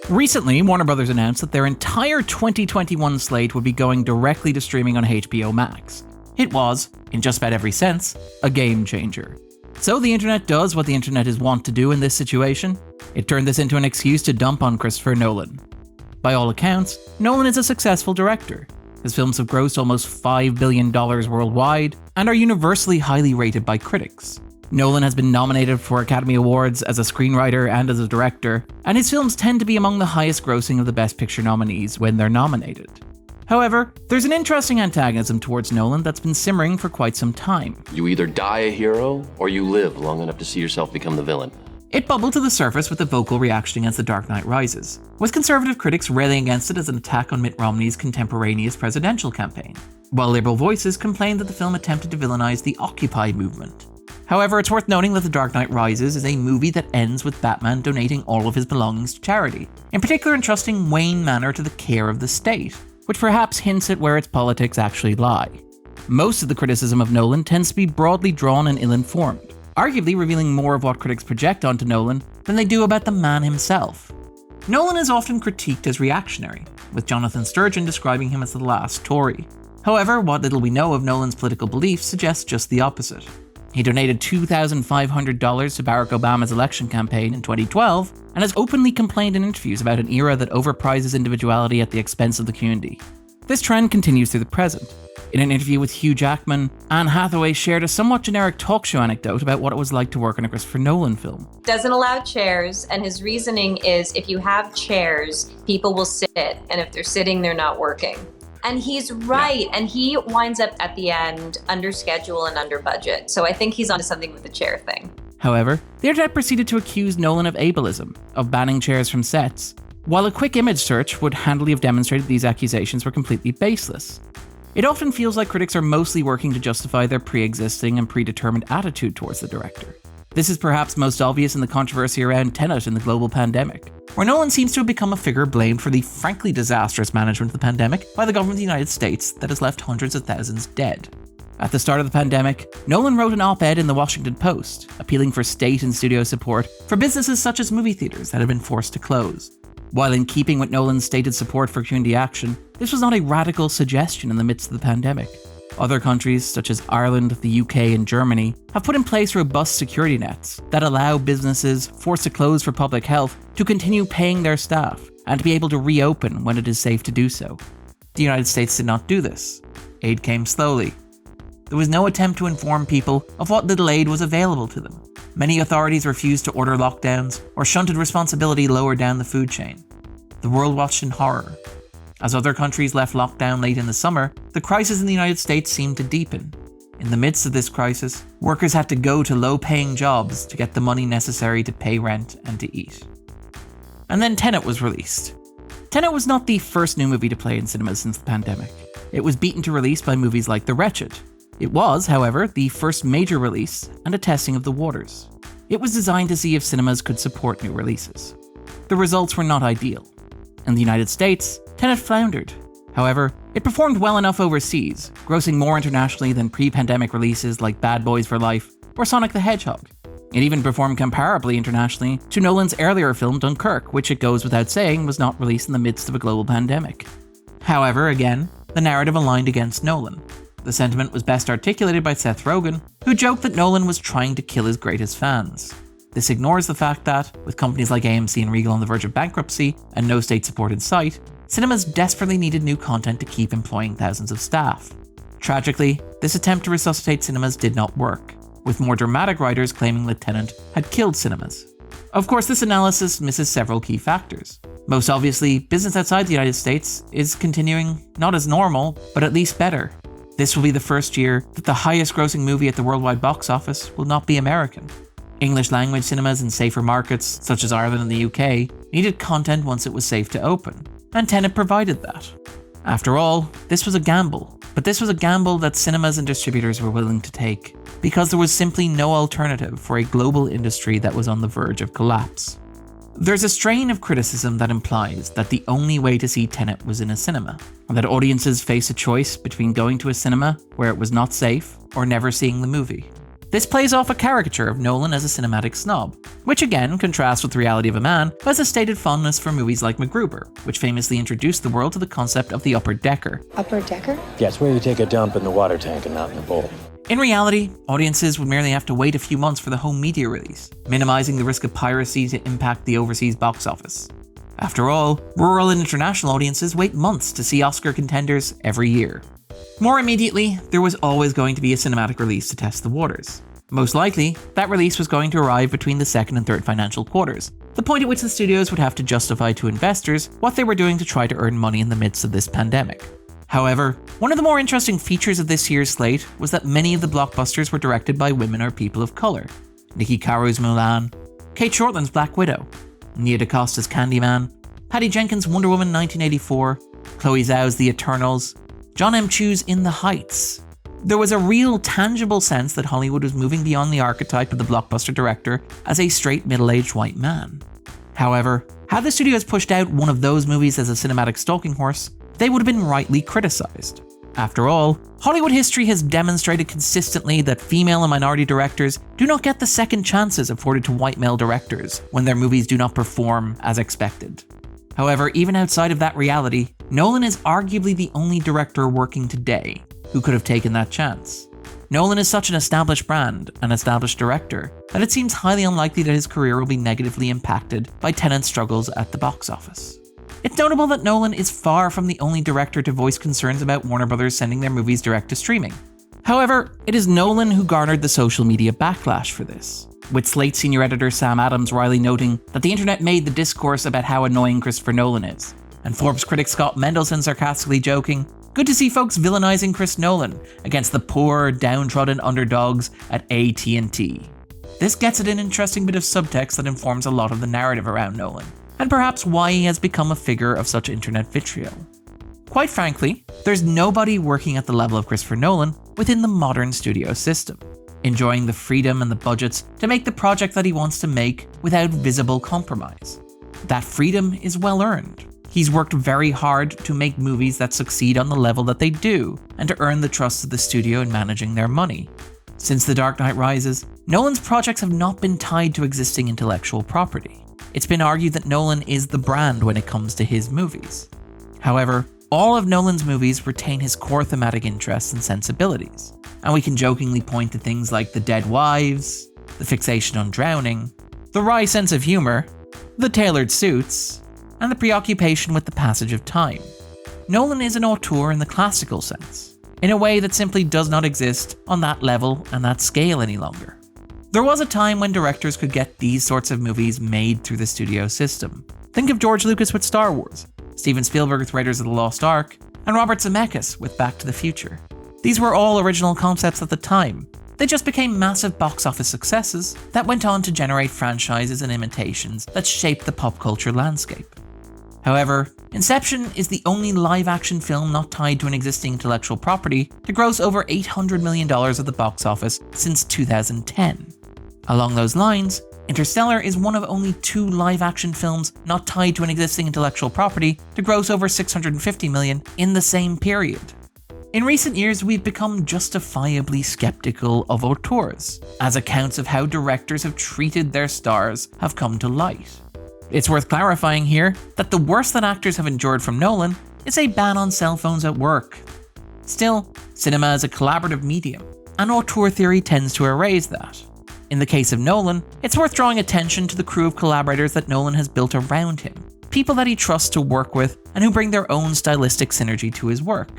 Recently, Warner Bros. Announced that their entire 2021 slate would be going directly to streaming on HBO Max. It was, in just about every sense, a game changer. So the internet does what the internet is wont to do in this situation. It turned this into an excuse to dump on Christopher Nolan. By all accounts, Nolan is a successful director. His films have grossed almost $5 billion worldwide and are universally highly rated by critics. Nolan has been nominated for Academy Awards as a screenwriter and as a director, and his films tend to be among the highest grossing of the Best Picture nominees when they're nominated. However, there's an interesting antagonism towards Nolan that's been simmering for quite some time. You either die a hero, or you live long enough to see yourself become the villain. It bubbled to the surface with the vocal reaction against The Dark Knight Rises, with conservative critics railing against it as an attack on Mitt Romney's contemporaneous presidential campaign, while liberal voices complained that the film attempted to villainize the Occupy movement. However, it's worth noting that The Dark Knight Rises is a movie that ends with Batman donating all of his belongings to charity, in particular entrusting Wayne Manor to the care of the state, which perhaps hints at where its politics actually lie. Most of the criticism of Nolan tends to be broadly drawn and ill-informed, arguably revealing more of what critics project onto Nolan than they do about the man himself. Nolan is often critiqued as reactionary, with Jonathan Sturgeon describing him as the last Tory. However, what little we know of Nolan's political beliefs suggests just the opposite. He donated $2,500 to Barack Obama's election campaign in 2012 and has openly complained in interviews about an era that overprizes individuality at the expense of the community. This trend continues through the present. In an interview with Hugh Jackman, Anne Hathaway shared a somewhat generic talk show anecdote about what it was like to work on a Christopher Nolan film. Doesn't allow chairs, and his reasoning is if you have chairs, people will sit, and if they're sitting, they're not working. And he's right, and he winds up at the end under schedule and under budget. So I think he's onto something with the chair thing. However, the internet proceeded to accuse Nolan of ableism, of banning chairs from sets, while a quick image search would handily have demonstrated these accusations were completely baseless. It often feels like critics are mostly working to justify their pre-existing and predetermined attitude towards the director. This is perhaps most obvious in the controversy around Tenet in the global pandemic, where Nolan seems to have become a figure blamed for the frankly disastrous management of the pandemic by the government of the United States that has left hundreds of thousands dead. At the start of the pandemic, Nolan wrote an op-ed in the Washington Post, appealing for state and studio support for businesses such as movie theaters that had been forced to close. While in keeping with Nolan's stated support for community action, this was not a radical suggestion in the midst of the pandemic. Other countries, such as Ireland, the UK, and Germany, have put in place robust security nets that allow businesses forced to close for public health to continue paying their staff and to be able to reopen when it is safe to do so. The United States did not do this. Aid came slowly. There was no attempt to inform people of what little aid was available to them. Many authorities refused to order lockdowns or shunted responsibility lower down the food chain. The world watched in horror. As other countries left lockdown late in the summer, the crisis in the United States seemed to deepen. In the midst of this crisis, workers had to go to low-paying jobs to get the money necessary to pay rent and to eat. And then Tenet was released. Tenet was not the first new movie to play in cinemas since the pandemic. It was beaten to release by movies like The Wretched. It was, however, the first major release and a testing of the waters. It was designed to see if cinemas could support new releases. The results were not ideal. In the United States, Tenet floundered. However, it performed well enough overseas, grossing more internationally than pre-pandemic releases like Bad Boys for Life or Sonic the Hedgehog. It even performed comparably internationally to Nolan's earlier film Dunkirk, which it goes without saying was not released in the midst of a global pandemic. However, again, the narrative aligned against Nolan. The sentiment was best articulated by Seth Rogen, who joked that Nolan was trying to kill his greatest fans. This ignores the fact that, with companies like AMC and Regal on the verge of bankruptcy and no state support in sight, cinemas desperately needed new content to keep employing thousands of staff. Tragically, this attempt to resuscitate cinemas did not work, with more dramatic writers claiming that Tenet had killed cinemas. Of course, this analysis misses several key factors. Most obviously, business outside the United States is continuing not as normal, but at least better. This will be the first year that the highest grossing movie at the worldwide box office will not be American. English language cinemas in safer markets, such as Ireland and the UK, needed content once it was safe to open, and Tenet provided that. After all, this was a gamble, but this was a gamble that cinemas and distributors were willing to take, because there was simply no alternative for a global industry that was on the verge of collapse. There's a strain of criticism that implies that the only way to see Tenet was in a cinema, and that audiences face a choice between going to a cinema where it was not safe or never seeing the movie. This plays off a caricature of Nolan as a cinematic snob, which again contrasts with the reality of a man who has a stated fondness for movies like MacGruber, which famously introduced the world to the concept of the upper decker. Upper decker? Yeah, it's where you take a dump in the water tank and not in the bowl. In reality, audiences would merely have to wait a few months for the home media release, minimizing the risk of piracy to impact the overseas box office. After all, rural and international audiences wait months to see Oscar contenders every year. More immediately, there was always going to be a cinematic release to test the waters. Most likely, that release was going to arrive between the second and third financial quarters, the point at which the studios would have to justify to investors what they were doing to try to earn money in the midst of this pandemic. However, one of the more interesting features of this year's slate was that many of the blockbusters were directed by women or people of colour. Nikki Caro's Mulan, Kate Shortland's Black Widow, Nia DaCosta's Candyman, Patty Jenkins' Wonder Woman 1984, Chloe Zhao's The Eternals, John M. Chu's In the Heights. There was a real tangible sense that Hollywood was moving beyond the archetype of the blockbuster director as a straight middle-aged white man. However, had the studios pushed out one of those movies as a cinematic stalking horse, they would have been rightly criticized. After all, Hollywood history has demonstrated consistently that female and minority directors do not get the second chances afforded to white male directors when their movies do not perform as expected. However, even outside of that reality, Nolan is arguably the only director working today who could have taken that chance. Nolan is such an established brand, an established director, that it seems highly unlikely that his career will be negatively impacted by Tenet's struggles at the box office. It's notable that Nolan is far from the only director to voice concerns about Warner Bros. Sending their movies direct to streaming. However, it is Nolan who garnered the social media backlash for this, with Slate senior editor Sam Adams wryly noting that the internet made the discourse about how annoying Christopher Nolan is, and Forbes critic Scott Mendelson sarcastically joking, "Good to see folks villainizing Chris Nolan against the poor, downtrodden underdogs at AT&T." This gets at an interesting bit of subtext that informs a lot of the narrative around Nolan, and perhaps why he has become a figure of such internet vitriol. Quite frankly, there's nobody working at the level of Christopher Nolan within the modern studio system, enjoying the freedom and the budgets to make the project that he wants to make without visible compromise. That freedom is well earned. He's worked very hard to make movies that succeed on the level that they do, and to earn the trust of the studio in managing their money. Since The Dark Knight Rises, Nolan's projects have not been tied to existing intellectual property. It's been argued that Nolan is the brand when it comes to his movies. However, all of Nolan's movies retain his core thematic interests and sensibilities, and we can jokingly point to things like The Dead Wives, the fixation on drowning, the wry sense of humor, the tailored suits, and the preoccupation with the passage of time. Nolan is an auteur in the classical sense, in a way that simply does not exist on that level and that scale any longer. There was a time when directors could get these sorts of movies made through the studio system. Think of George Lucas with Star Wars, Steven Spielberg with Raiders of the Lost Ark, and Robert Zemeckis with Back to the Future. These were all original concepts at the time. They just became massive box office successes that went on to generate franchises and imitations that shaped the pop culture landscape. However, Inception is the only live-action film not tied to an existing intellectual property to gross over $800 million at the box office since 2010. Along those lines, Interstellar is one of only 2 live-action films not tied to an existing intellectual property to gross over $650 million in the same period. In recent years, we've become justifiably skeptical of auteurs, as accounts of how directors have treated their stars have come to light. It's worth clarifying here that the worst that actors have endured from Nolan is a ban on cell phones at work. Still, cinema is a collaborative medium, and auteur theory tends to erase that. In the case of Nolan, it's worth drawing attention to the crew of collaborators that Nolan has built around him, people that he trusts to work with and who bring their own stylistic synergy to his work.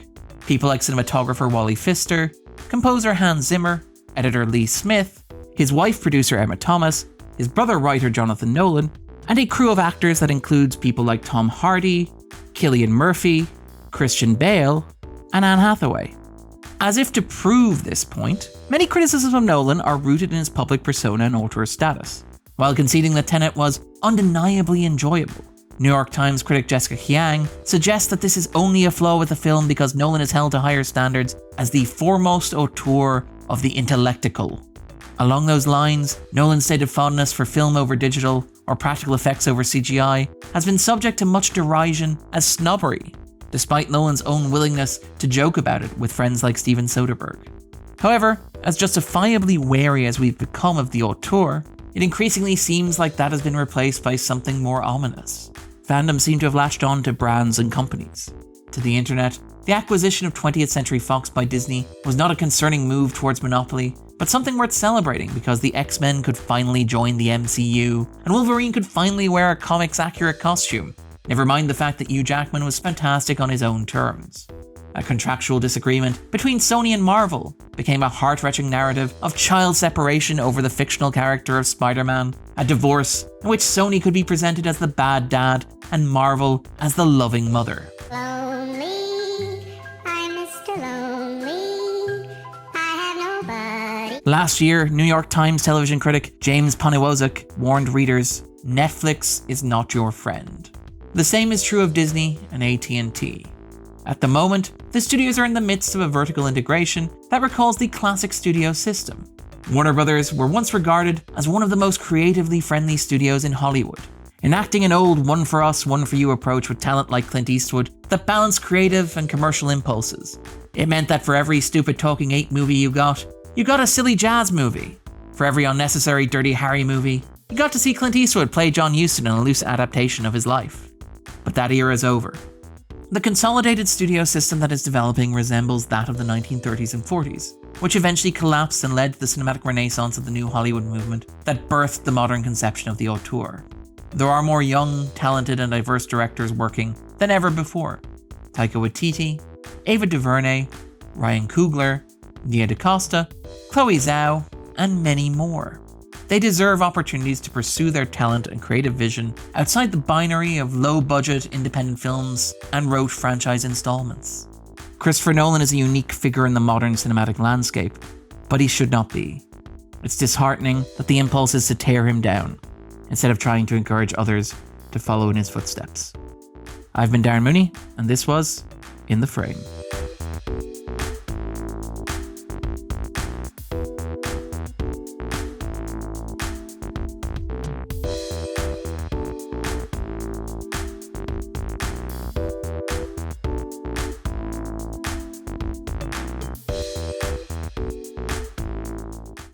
People like cinematographer Wally Pfister, composer Hans Zimmer, editor Lee Smith, his wife producer Emma Thomas, his brother writer Jonathan Nolan, and a crew of actors that includes people like Tom Hardy, Cillian Murphy, Christian Bale, and Anne Hathaway. As if to prove this point, many criticisms of Nolan are rooted in his public persona and auteur status. While conceding that Tenet was undeniably enjoyable, New York Times critic Jessica Hyang suggests that this is only a flaw with the film because Nolan is held to higher standards as the foremost auteur of the intellectical. Along those lines, Nolan's stated fondness for film over digital or practical effects over CGI has been subject to much derision as snobbery, despite Nolan's own willingness to joke about it with friends like Steven Soderbergh. However, as justifiably wary as we've become of the auteur, it increasingly seems like that has been replaced by something more ominous. Fandom seem to have latched on to brands and companies. To the internet, the acquisition of 20th Century Fox by Disney was not a concerning move towards monopoly, but something worth celebrating because the X-Men could finally join the MCU, and Wolverine could finally wear a comics-accurate costume. Never mind the fact that Hugh Jackman was fantastic on his own terms. A contractual disagreement between Sony and Marvel became a heart-wrenching narrative of child separation over the fictional character of Spider-Man, a divorce in which Sony could be presented as the bad dad and Marvel as the loving mother. Lonely, I'm Mr. Lonely, I have nobody. Last year, New York Times television critic James Poniewczuk warned readers, Netflix is not your friend. The same is true of Disney and AT&T. At the moment, the studios are in the midst of a vertical integration that recalls the classic studio system. Warner Brothers were once regarded as one of the most creatively friendly studios in Hollywood, enacting an old one for us, one for you approach with talent like Clint Eastwood that balanced creative and commercial impulses. It meant that for every stupid Talking Ape movie you got a silly jazz movie. For every unnecessary Dirty Harry movie, you got to see Clint Eastwood play John Huston in a loose adaptation of his life. But that era is over. The consolidated studio system that is developing resembles that of the 1930s and 40s, which eventually collapsed and led to the cinematic renaissance of the new Hollywood movement that birthed the modern conception of the auteur. There are more young, talented, and diverse directors working than ever before. Taika Waititi, Ava DuVernay, Ryan Coogler, Nia DaCosta, Chloe Zhao, and many more. They deserve opportunities to pursue their talent and creative vision outside the binary of low-budget independent films and rote franchise installments. Christopher Nolan is a unique figure in the modern cinematic landscape, but he should not be. It's disheartening that the impulse is to tear him down, instead of trying to encourage others to follow in his footsteps. I've been Darren Mooney, and this was In the Frame.